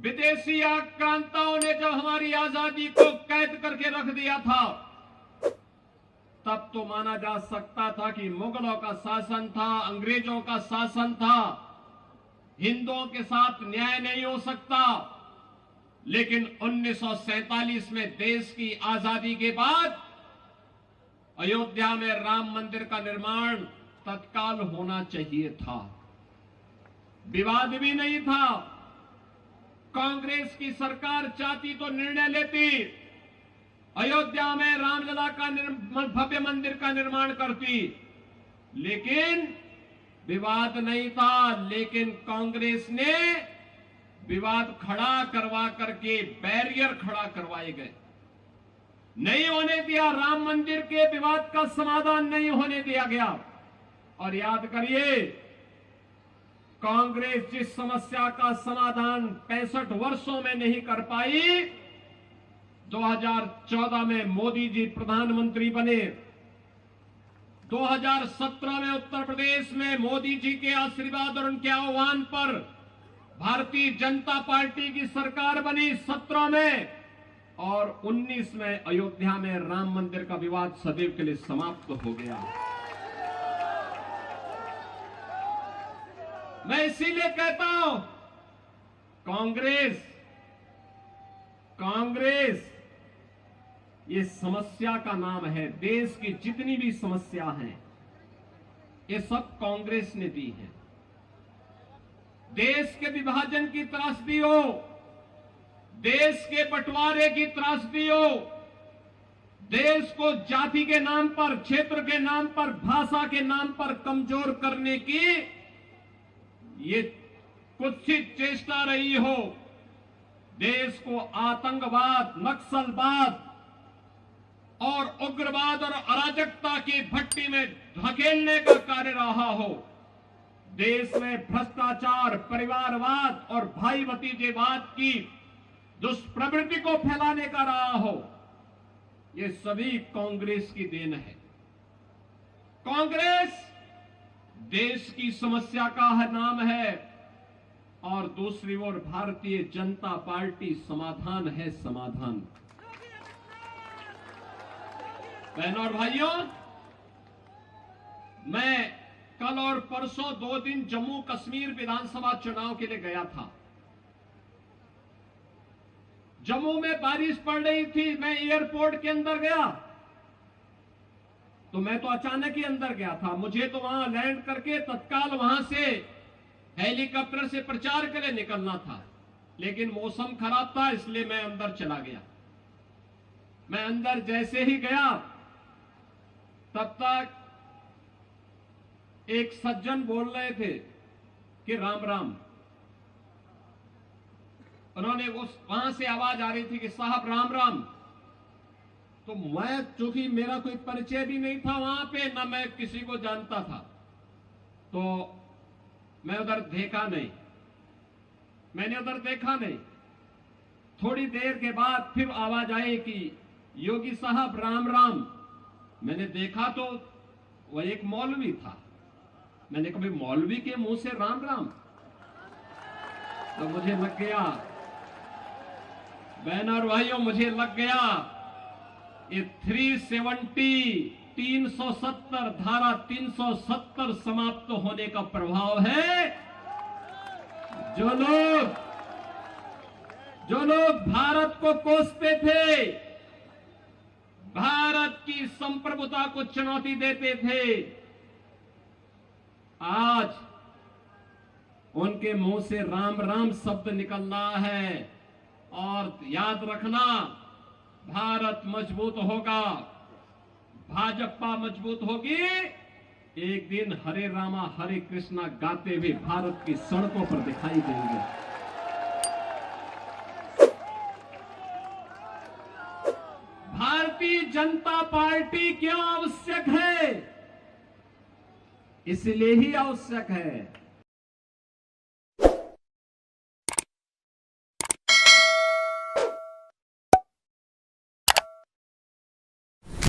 विदेशी आक्रांताओं ने जब हमारी आजादी को कैद करके रख दिया था, तब तो माना जा सकता था कि मुगलों का शासन था, अंग्रेजों का शासन था, हिंदुओं के साथ न्याय नहीं हो सकता। लेकिन 1947 में देश की आजादी के बाद अयोध्या में राम मंदिर का निर्माण तत्काल होना चाहिए था, विवाद भी नहीं था। कांग्रेस की सरकार चाहती तो निर्णय लेती, अयोध्या में रामलला का भव्य मंदिर का निर्माण करती, लेकिन विवाद नहीं था। लेकिन कांग्रेस ने विवाद खड़ा करवा करके बैरियर खड़ा करवाए गए, नहीं होने दिया। राम मंदिर के विवाद का समाधान नहीं होने दिया गया। और याद करिए, कांग्रेस जिस समस्या का समाधान 65 वर्षों में नहीं कर पाई, 2014 में मोदी जी प्रधानमंत्री बने, 2017 में उत्तर प्रदेश में मोदी जी के आशीर्वाद और उनके आह्वान पर भारतीय जनता पार्टी की सरकार बनी 17 में, और 19 में अयोध्या में राम मंदिर का विवाद सदैव के लिए समाप्त हो गया। मैं इसीलिए कहता हूं, कांग्रेस ये समस्या का नाम है। देश की जितनी भी समस्या हैं, ये सब कांग्रेस ने दी है। देश के विभाजन की त्रासदी हो, देश के बंटवारे की त्रासदी हो, देश को जाति के नाम पर, क्षेत्र के नाम पर, भाषा के नाम पर कमजोर करने की ये कुत्सित चेष्टा रही हो, देश को आतंकवाद, नक्सलवाद और उग्रवाद और अराजकता की भट्टी में धकेलने का कार्य रहा हो, देश में भ्रष्टाचार, परिवारवाद और भाई भतीजेवाद की दुष्प्रवृत्ति को फैलाने का रहा हो, ये सभी कांग्रेस की देन है। कांग्रेस देश की समस्या का नाम है, और दूसरी ओर भारतीय जनता पार्टी समाधान है, समाधान। बहनों और भाइयों, मैं कल और परसों 2 दिन जम्मू कश्मीर विधानसभा चुनाव के लिए गया था। जम्मू में बारिश पड़ रही थी, मैं एयरपोर्ट के अंदर गया तो मैं तो अचानक ही अंदर गया था। मुझे तो वहां लैंड करके तत्काल वहां से हेलीकॉप्टर से प्रचार के लिए निकलना था, लेकिन मौसम खराब था, इसलिए मैं अंदर चला गया। मैं अंदर जैसे ही गया, तब तक एक सज्जन बोल रहे थे कि राम राम। उन्होंने वहां से आवाज आ रही थी कि साहब राम राम। तो मैं, चूंकि मेरा कोई परिचय भी नहीं था वहां पे, ना मैं किसी को जानता था, तो मैं उधर देखा नहीं, मैंने उधर देखा नहीं। थोड़ी देर के बाद फिर आवाज आई कि योगी साहब राम राम। मैंने देखा तो वह एक मौलवी था। मैंने कहा मौलवी के मुंह से राम राम, तो मुझे लग गया, बहन और भाइयों, मुझे लग गया ये 370 धारा 370 समाप्त होने का प्रभाव है। जो लोग भारत को कोसते थे, भारत की संप्रभुता को चुनौती देते थे, आज उनके मुंह से राम राम शब्द निकल रहा है। और याद रखना, भारत मजबूत होगा, भाजपा मजबूत होगी, एक दिन हरे रामा हरे कृष्णा गाते हुए भारत की सड़कों पर दिखाई देंगे। भारतीय जनता पार्टी क्यों आवश्यक है? इसलिए ही आवश्यक है